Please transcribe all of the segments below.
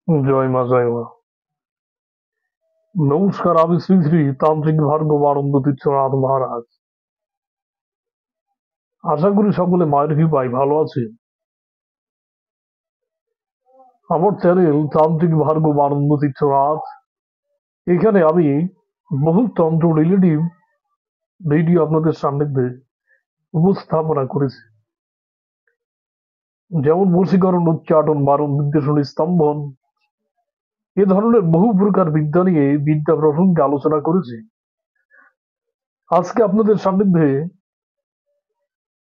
জয় মা, জয় মা। নমস্কার, আমি শ্রী শ্রী তান্ত্রিক ভার্গব আনন্দ তীর্থনাথ মহারাজ। আশা করি সকলে মায়ের কৃপায় ভালো আছে। আমার চ্যানেল তান্ত্রিক ভার্গব আনন্দ তীর্থনাথ, এখানে আমি বহু তন্ত্র রিলেটিভ ভিডিও আপনাদের সান্নিধ্যে উপস্থাপনা করেছি, যেমন বশীকরণ, উচ্চাটন, বারণ, বিদ্বেষণ, স্তম্ভন, এ ধরনের বহু প্রকার বিদ্যা নিয়ে বিদ্যা প্রসঙ্গে আলোচনা করেছি। আজকে আপনাদের সান্নিধ্যে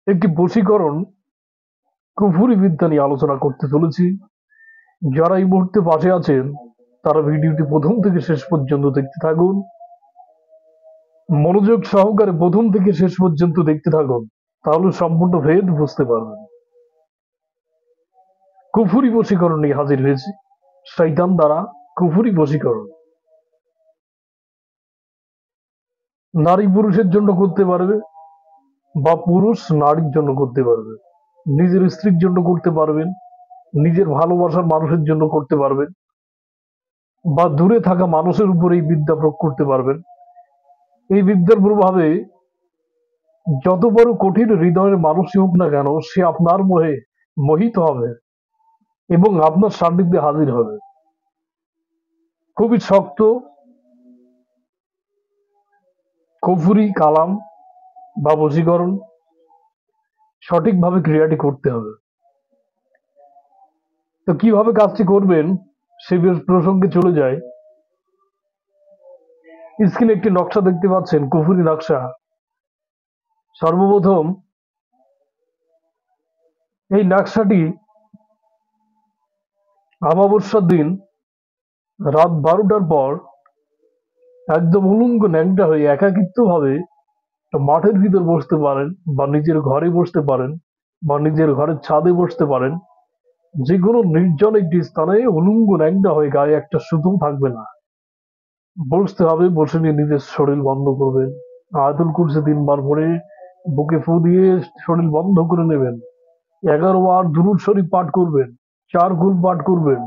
একটি বশীকরণ কুফুরি বিদ্যা নিয়ে আলোচনা করতে চলেছি। যারা এই মুহূর্তে পাশে আছেন তারা ভিডিওটি প্রথম থেকে শেষ পর্যন্ত দেখতে থাকুন, মনোযোগ সহকারে প্রথম থেকে শেষ পর্যন্ত দেখতে থাকুন, তাহলে সম্পূর্ণ ভেদ বুঝতে পারবেন। কুফুরি বশীকরণ নিয়ে হাজির হয়েছে, শয়তান দ্বারা কুফুরি বশীকরণ। নারী পুরুষের জন্য করতে পারবে, বা পুরুষ নারীর জন্য করতে পারবে, নিজের স্ত্রীর জন্য করতে পারবেন, নিজের ভালোবাসার মানুষের জন্য করতে পারবেন, বা দূরে থাকা মানুষের উপর এই বিদ্যা প্রয়োগ করতে পারবেন। এই বিদ্যার প্রভাবে যত বড় কঠিন হৃদয়ের মানুষই হোক না কেন, সে আপনার মোহে মোহিত হবে এবং আপনার সান্নিধ্যে হাজির হবে। খুবই শক্ত কুফরি কালাম বা বশীকরণ, সঠিকভাবে ক্রিয়াটি করতে হবে। তো কিভাবে কাজটি করবেন সে প্রসঙ্গে চলে যায়। স্ক্রিনে একটি নকশা দেখতে পাচ্ছেন, কুফরি নকশা। সর্বপ্রথম এই নকশাটি অমাবস্যার দিন রাত 12টার পর একদম উলঙ্গ ন্যাংটা হয়ে একাকিত্ব ভাবে মাঠের ভিতর বসতে পারেন, বা নিজের ঘরে বসতে পারেন, বা নিজের ঘরের ছাদে বসতে পারেন। যে কোনো নির্জন একটি স্থানে উলঙ্গ ন্যাংটা হয়ে গায়ে একটা সুতো থাকবে না, বসতে হবে। বসে নিয়ে নিজের শরীর বন্ধ করবেন, আয়াতুল কুরসি 3 বার পরে বুকে ফু দিয়ে শরীর বন্ধ করে নেবেন। 11 বার দুরূদ শরীফ পাঠ করবেন, 4 কুল পাঠ করবেন,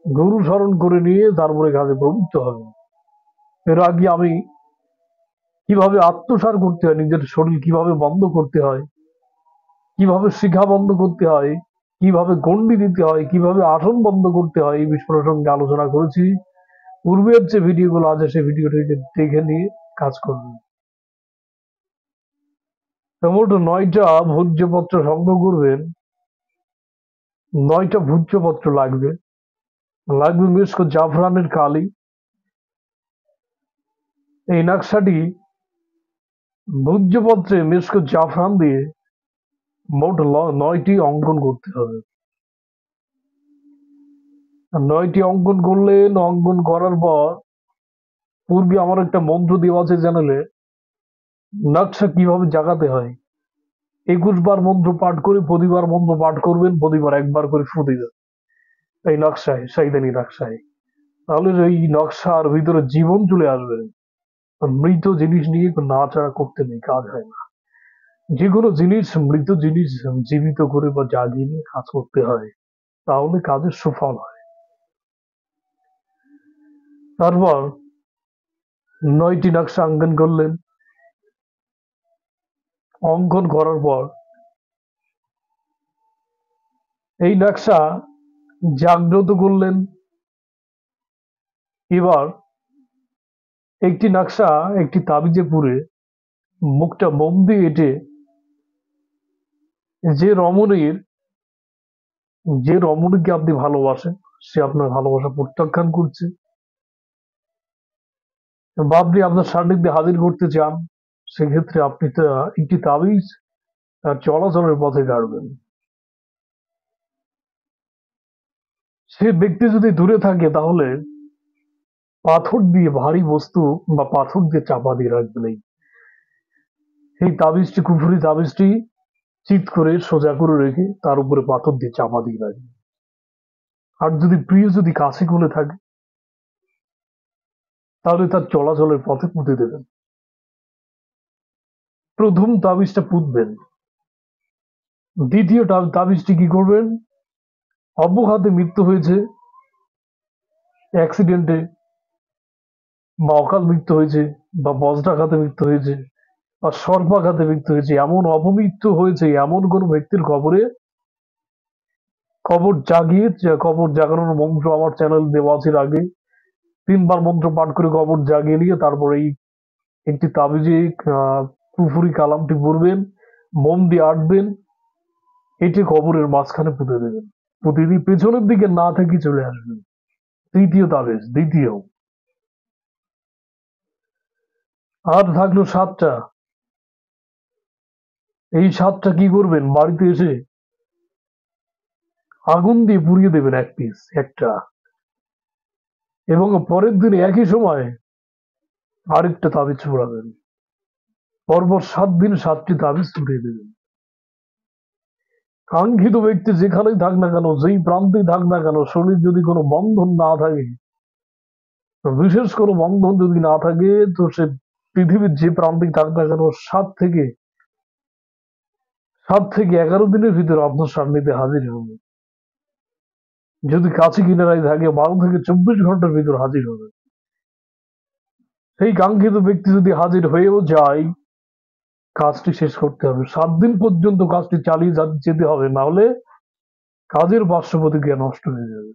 গুরু স্মরণ করে নিয়ে তারপরে কাজে প্রবৃত্ত হবেন। এর আগে আমি কিভাবে আত্মসার করতে হয়, নিজের শরীর কিভাবে বন্ধ করতে হয়, কিভাবে শিখা বন্ধ করতে হয়, কিভাবে গন্ডি দিতে হয়, কিভাবে আসন বন্ধ করতে হয়, এই বিষয় প্রসঙ্গে আলোচনা করেছি। পূর্বের যে ভিডিওগুলো আছে সেই ভিডিওটি দেখে নিয়ে কাজ করবেন। মোট 9টা ভোজ্যপত্র সংগ্রহ করবেন। 9টা ভোজ্যপত্র লাগবে। লাগবে মিস্ক জাফরানের কালি। এই নকশাটি ভোজ্যপত্রে মিস্ক জাফরান দিয়ে মোট 9টি অঙ্কন করতে হবে। 9টি অঙ্কন করলেন। অঙ্কন করার পর পূর্বে আমার একটা মন্ত্র দেওয়া আছে চ্যানেলে, নকশা কিভাবে জাগাতে হয়। 21 বার মন্ত্র পাঠ করে প্রতিবার মন্ত্র পাঠ করবেন, প্রতিবার একবার করে ফু দিবেন এই নকশায়, শয়তানি নকশায়। তাহলে এই নকশার ভিতরে জীবন চলে আসবে। মৃত জিনিস নিয়ে নাড়াচাড়া করতে নেই, কাজ হয় না। যে কোনো জিনিস, মৃত জিনিস জীবিত করে বা জাগিয়ে নিয়ে কাজ করতে হয়, তাহলে কাজের সুফল হয়। তারপর 9টি নকশা অঙ্কন করলেন। অঙ্কন করার পর এই নকশা জাগ্রত করলেন। এবার একটি নকশা একটি তাবিজে পুরে মুখটা মোম দিয়ে এঁটে যে রমণীর যে রমণীকে আপনি ভালোবাসেন, সে আপনার ভালোবাসা প্রত্যাখ্যান করছে, বা আপনি আপনার সান্নিধ্যে হাজির করতে চান, সেক্ষেত্রে আপনি একটি তাবিজ তার চলাচলের পথে গাড়বেন। সে ব্যক্তি যদি দূরে থাকে তাহলে পাথর দিয়ে, ভারী বস্তু বা পাথর দিয়ে চাপা দিয়ে রাখবেন। এই তাবিজটি, কুফুরি তাবিজটি চিৎ করে সোজা করে রেখে তার উপরে পাথর দিয়ে চাপা দিয়ে রাখবেন। আর যদি প্রিয় যদি কাছে কোলে থাকে তাহলে তার চলাচলের পথে পুঁতে দেবেন। প্রথম তাবিজটা পুঁতবেন। দ্বিতীয় তাবিজটি কি করবেন, অব্যঘাতে মৃত্যু হয়েছে অ্যাক্সিডেন্টে বা অকাল মৃত্যু হয়েছে বা বজ্রাঘাতে মৃত্যু হয়েছে বা সর্পাঘাতে মৃত্যু হয়েছে, এমন অপমৃত্যু হয়েছে এমন কোন ব্যক্তির কবরে কবর জাগিয়ে কবর জাগানোর মন্ত্র আমার চ্যানেল দেওয়া আছে। এর আগে 3 বার মন্ত্র পাঠ করে কবর জাগিয়ে নিয়ে তারপরে এই একটি তাবিজে কুফুরি কালামটি পড়বেন, মোম দিয়ে আটবেন, এটি কবরের মাঝখানে পুঁতে দেবেন। পুঁতে দিয়ে পেছনের দিকে না থেকে চলে আসবেন। তৃতীয় তাবিজ, দ্বিতীয়। আর থাকলো 7টা। এই 7টা কি করবেন, বাড়িতে এসে আগুন দিয়ে পুড়িয়ে দেবেন এক পিস একটা, এবং পরের দিন একই সময় আরেকটা তাবিজ পড়াবেন। পরপর 7 দিন 7টি তাবিজ ছুটিয়ে দেবেন। কাঙ্ক্ষিত ব্যক্তি যেখানেই থাক না কেন, যেই প্রান্তেই থাক না কেন, শরীর যদি কোনো বন্ধন না থাকে, বিশেষ কোনো বন্ধন যদি না থাকে, তো সে পৃথিবীর যে প্রান্তেই থাক না কেন 7 থেকে 11 দিনের ভিতরে আপনার সান্নিধ্যে হাজির হবে। যদি কাছে কিনারায় থাকে 12 থেকে 24 ঘন্টার ভিতর হাজির হবে। সেই কাঙ্ক্ষিত ব্যক্তি যদি হাজির হয়েও যায়, কাজটি শেষ করতে হবে। 7 দিন পর্যন্ত কাজটি চালিয়ে যেতে হবে, না হলে কাজের পার্শ্ব প্রতিক্রিয়া নষ্ট হয়ে যাবে।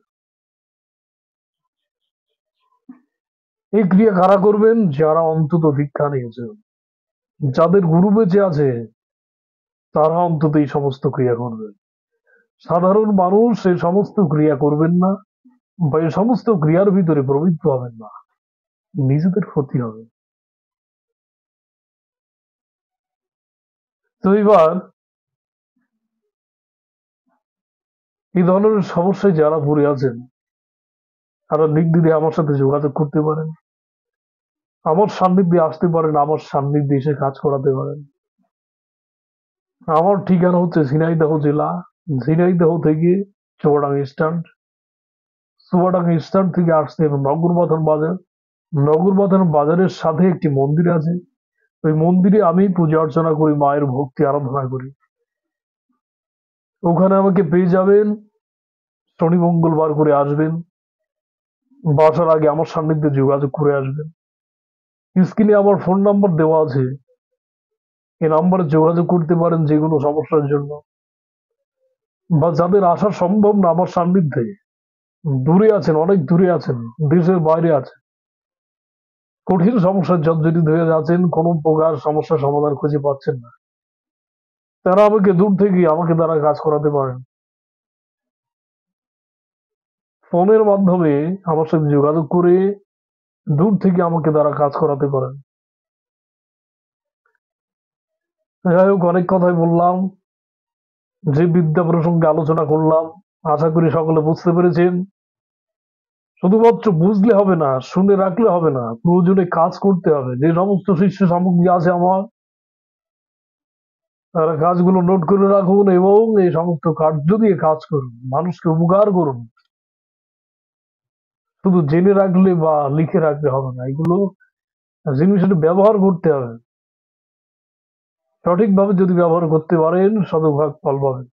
এই ক্রিয়া কারা করবেন? যারা অন্তত দীক্ষা নিয়েছে, যাদের গুরু বেঁচে আছে, তারা অন্তত এই সমস্ত ক্রিয়া করবেন। সাধারণ মানুষ এই সমস্ত ক্রিয়া করবেন না, বা এই সমস্ত ক্রিয়ার ভিতরে প্রবৃত্ত হবেন না, নিজেদের ক্ষতি হবে। তো এবার এই ধরনের সমস্যায় যারা পড়ে আছেন, তারা নির্দ্বিধায় আমার সাথে যোগাযোগ করতে পারেন, আমার সান্নিধ্যে আসতে পারেন, আমার সান্নিধ্যে এসে কাজ করাতে পারেন। আমার ঠিকানা হচ্ছে ঝিনাইদহ জেলা, ঝিনাইদহ থেকে চুয়াডাঙ্গা স্ট্যান্ড, চুয়াডাঙ্গা স্ট্যান্ড থেকে আসতে হবে নগরবাঁধন বাজার। নগরবাঁধন বাজারের সাথে একটি মন্দির আছে, ওই মন্দিরে আমি পূজা অর্চনা করি, মায়ের ভক্তি আরাধনা করি। ওখানে আমাকে পেয়ে যাবেন। শনি মঙ্গলবার করে আসবেন, বাসার আগে আমার সান্নিধ্যে যোগাযোগ করে আসবেন। স্ক্রিনে আমার ফোন নাম্বার দেওয়া আছে, এই নাম্বারে যোগাযোগ করতে পারেন যে কোনো সমস্যার জন্য। বা যাদের আসা সম্ভব না আমার সান্নিধ্যে, দূরে আছেন, অনেক দূরে আছেন, দেশের বাইরে আছেন, কঠিন সমস্যার জর্জরিত হয়ে যাচ্ছেন, কোনো প্রকার সমস্যার সমাধান খুঁজে পাচ্ছেন না, তারা আমাকে দূর থেকে আমাকে দ্বারা কাজ করাতে পারেন। ফোনের মাধ্যমে আমার সাথে যোগাযোগ করে দূর থেকে আমাকে দ্বারা কাজ করাতে পারেন। যাই হোক, অনেক কথাই বললাম, যে বিদ্যা প্রসঙ্গে আলোচনা করলাম, আশা করি সকলে বুঝতে পেরেছেন। শুধুমাত্র বুঝলে হবে না, শুনে রাখলে হবে না, প্রয়োজনে কাজ করতে হবে। যে সমস্ত শিষ্য সামগ্রী আছে আমার, তারা কাজগুলো নোট করে রাখুন এবং এই সমস্ত কার্য দিয়ে কাজ করুন, মানুষকে উপকার করুন। শুধু জেনে রাখলে বা লিখে রাখলে হবে না, এগুলো জিনিসটা ব্যবহার করতে হবে। সঠিকভাবে যদি ব্যবহার করতে পারেন, শতভাগ ফল পাবেন।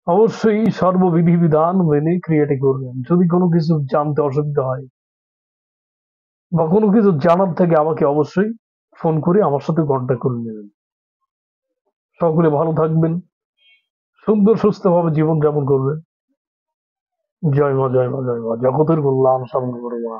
অবশ্যই সর্ববিধি বিধান মেনে ক্রিয়াটি করবেন। যদি কোনো কিছু জানতে অসুবিধা হয় বা কোনো কিছু জানার থেকে আমাকে অবশ্যই ফোন করে আমার সাথে কন্ট্যাক্ট করে নেবেন। সকলে ভালো থাকবেন, সুন্দর সুস্থভাবে জীবনযাপন করবেন। জয় মা, জয় মা, জয় মা, জগতের কল্যাণ সাধন করো মা।